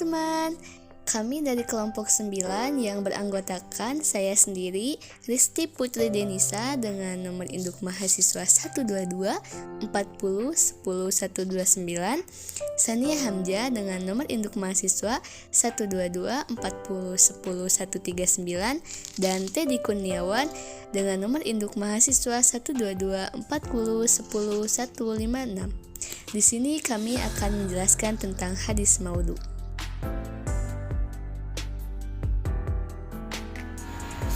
teman-teman. Kami dari kelompok 9 yang beranggotakan saya sendiri, Risti Putri Denisa dengan nomor induk mahasiswa 122 40 10 129, Sania Hamzah dengan nomor induk mahasiswa 122 40 10 139, dan Teddy Kurniawan dengan nomor induk mahasiswa 122 40 10 156. Di sini kami akan menjelaskan tentang hadis maudhu.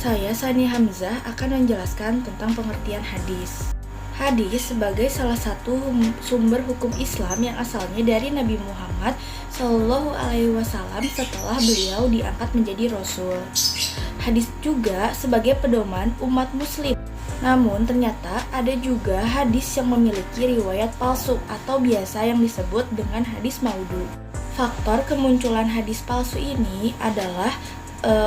Saya, Sania Hamzah, akan menjelaskan tentang pengertian hadis. Hadis sebagai salah satu sumber hukum Islam yang asalnya dari Nabi Muhammad SAW setelah beliau diangkat menjadi Rasul. Hadis juga sebagai pedoman umat Muslim. Namun ternyata ada juga hadis yang memiliki riwayat palsu atau biasa yang disebut dengan hadis maudhu. Faktor kemunculan hadis palsu ini adalah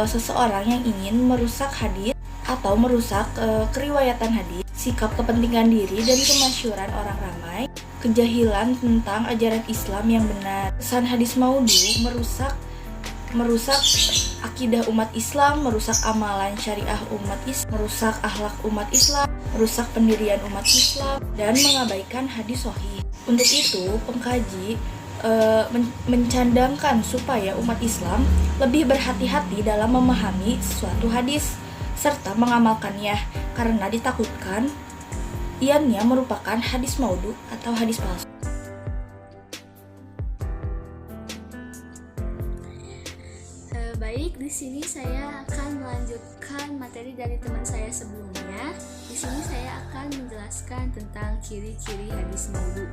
seseorang yang ingin merusak hadis atau merusak keriwayatan hadis, sikap kepentingan diri dan kemasyhuran orang ramai, kejahilan tentang ajaran Islam yang benar. Pesan hadis maudhu merusak akidah umat Islam, merusak amalan syariah umat Islam, merusak akhlak umat Islam, merusak pendirian umat Islam, dan mengabaikan hadis sahih. Untuk itu, pengkaji mencadangkan supaya umat Islam lebih berhati-hati dalam memahami suatu hadis serta mengamalkannya karena ditakutkan ianya merupakan hadis maudhu atau hadis palsu. Baik, di sini saya akan melanjutkan materi dari teman saya sebelumnya. Di sini saya akan menjelaskan tentang ciri-ciri hadis maudhu.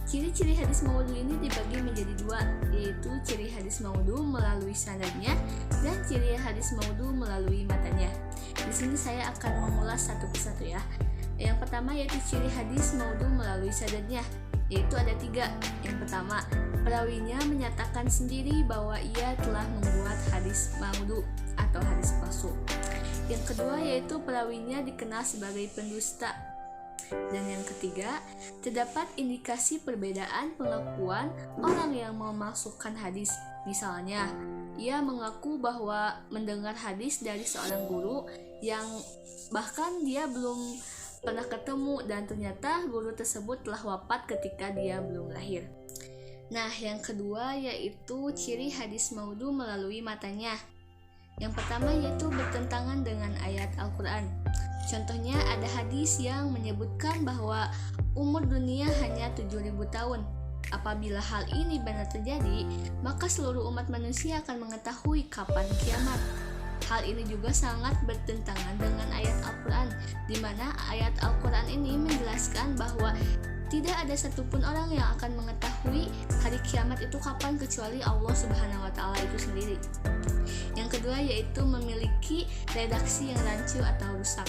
Ciri-ciri hadis maudhu ini dibagi menjadi dua, yaitu ciri hadis maudhu melalui sanadnya dan ciri hadis maudhu melalui matanya. Di sini saya akan mengulas satu persatu ya. Yang pertama yaitu ciri hadis maudhu melalui sanadnya, yaitu ada 3. Yang pertama, perawinya menyatakan sendiri bahwa ia telah membuat hadis maudhu atau hadis palsu. Yang kedua yaitu perawinya dikenal sebagai pendusta. Dan yang ketiga, terdapat indikasi perbedaan pengakuan orang yang memasukkan hadis. Misalnya, ia mengaku bahwa mendengar hadis dari seorang guru yang bahkan dia belum pernah ketemu dan ternyata guru tersebut telah wafat ketika dia belum lahir. Nah, yang kedua yaitu ciri hadis maudhu melalui matanya. Yang pertama yaitu bertentangan dengan ayat Al-Quran. Contohnya ada hadis yang menyebutkan bahwa umur dunia hanya 7.000 tahun. Apabila hal ini benar terjadi, maka seluruh umat manusia akan mengetahui kapan kiamat. Hal ini juga sangat bertentangan dengan ayat Al-Quran, di mana ayat Al-Quran ini menjelaskan bahwa tidak ada satupun orang yang akan mengetahui hari kiamat itu kapan kecuali Allah Subhanahu wa Ta'ala itu sendiri. Yang kedua yaitu memiliki redaksi yang rancu atau rusak.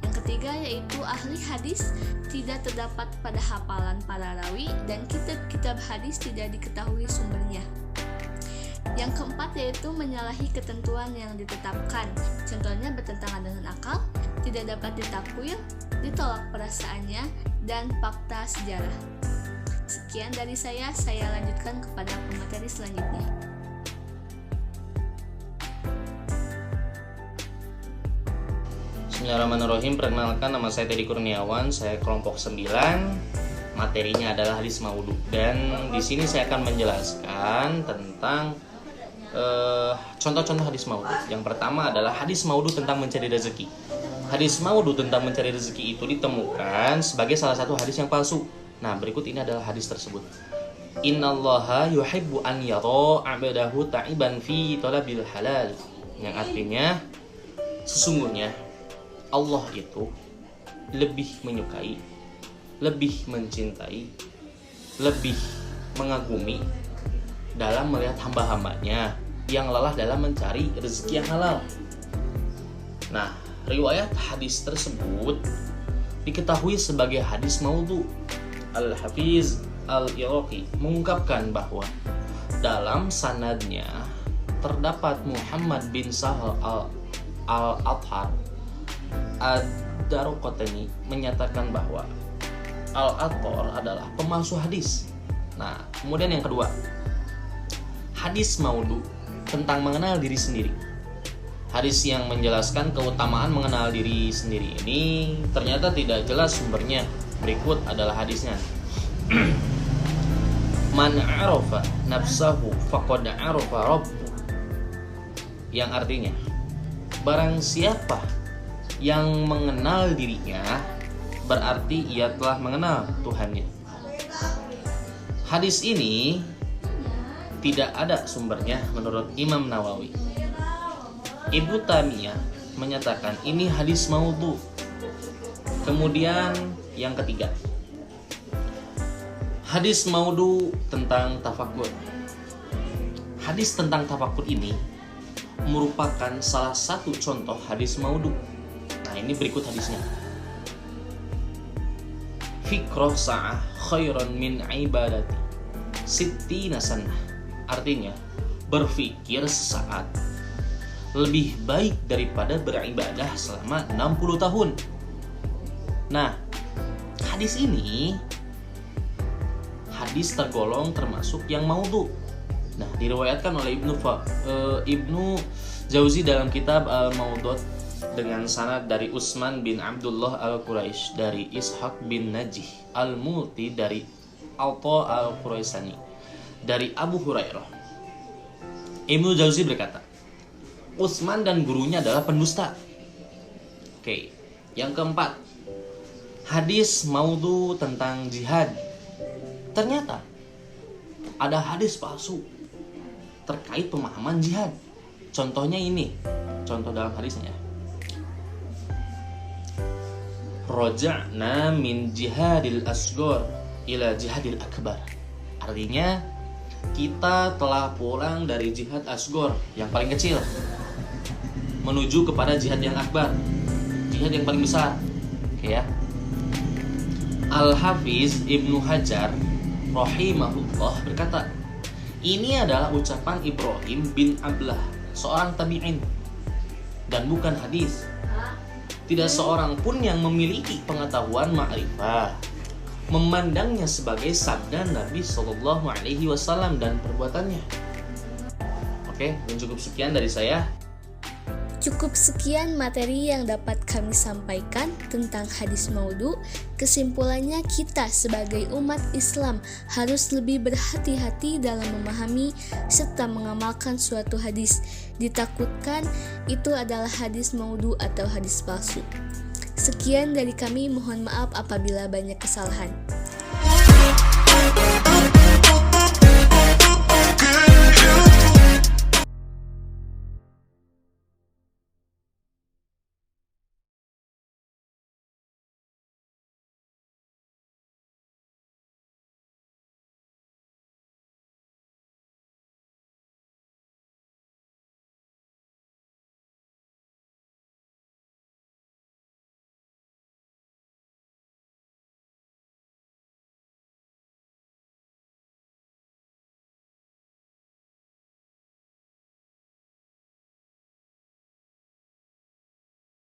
Yang ketiga yaitu ahli hadis tidak terdapat pada hafalan para rawi dan kitab-kitab hadis tidak diketahui sumbernya. Yang keempat yaitu menyalahi ketentuan yang ditetapkan. Contohnya bertentangan dengan akal, tidak dapat ditakwil, ditolak perasaannya, dan fakta sejarah. Sekian dari saya lanjutkan kepada pemateri selanjutnya. Bismillahirrahmanirrahim. Perkenalkan, nama saya Teddy Kurniawan, saya kelompok 9. Materinya adalah hadis maudhu dan di sini saya akan menjelaskan tentang contoh-contoh hadis maudhu. Yang pertama adalah hadis maudhu tentang mencari rezeki. Hadis maudhu tentang mencari rezeki itu ditemukan sebagai salah satu hadis yang palsu. Nah, berikut ini adalah hadis tersebut. Innallaha yuhibbu an yara 'abdahu ta'iban fi talabil halal. Yang artinya sesungguhnya Allah itu lebih menyukai, lebih mencintai, lebih mengagumi dalam melihat hamba-hambanya yang lelah dalam mencari rezeki yang halal. Nah, riwayat hadis tersebut diketahui sebagai hadis maudhu. Al-Hafiz Al-Iraqi mengungkapkan bahwa dalam sanadnya terdapat Muhammad bin Sahal Al-Athar. Ad-Daraqutni menyatakan bahwa Al-Athar adalah pemalsu hadis. Nah, kemudian yang kedua, hadis maudhu tentang mengenal diri sendiri. Hadis yang menjelaskan keutamaan mengenal diri sendiri ini ternyata tidak jelas sumbernya. Berikut adalah hadisnya. Man arafa nafsahu faqad arafa rabbuh. Yang artinya, barang siapa yang mengenal dirinya, berarti ia telah mengenal Tuhannya. Hadis ini tidak ada sumbernya menurut Imam Nawawi. Ibnu Taimiyah menyatakan ini hadis maudhu. Kemudian yang ketiga, hadis maudhu tentang tafakur. Hadis tentang tafakur ini merupakan salah satu contoh hadis maudhu. Nah, ini berikut hadisnya. Fikrah sa'ah khairan min ibadati sittina sanah. Artinya, berpikir sesaat lebih baik daripada beribadah selama 60 tahun. Nah, hadis ini hadis tergolong termasuk yang maudhu. Nah, diriwayatkan oleh Ibnu Jauzi dalam kitab Al-Maudud dengan sanad dari Utsman bin Abdullah Al-Quraisy, dari Ishaq bin Najih Al-Muti, dari Alta Al-Quraisani, dari Abu Hurairah. Ibnu Jauzi berkata, Utsman dan gurunya adalah pendusta. Oke, yang keempat, hadis maudhu tentang jihad. Ternyata ada hadis palsu terkait pemahaman jihad. Contohnya ini, contoh dalam hadisnya. Raja'na min jihadil asghar ila jihadil akbar. Artinya, kita telah pulang dari jihad asghar yang paling kecil menuju kepada jihad yang akbar, jihad yang paling besar. Oke ya. Al-Hafiz Ibnu Hajar rahimahullah berkata, ini adalah ucapan Ibrahim bin Ablah, seorang tabi'in, dan bukan hadis. Tidak seorang pun yang memiliki pengetahuan ma'rifah memandangnya sebagai sabda Nabi Shallallahu Alaihi Wasallam dan perbuatannya. Oke, dan cukup sekian dari saya. Cukup sekian materi yang dapat kami sampaikan tentang hadis maudhu. Kesimpulannya, kita sebagai umat Islam harus lebih berhati-hati dalam memahami serta mengamalkan suatu hadis. Ditakutkan itu adalah hadis maudhu atau hadis palsu. Sekian dari kami, mohon maaf apabila banyak kesalahan.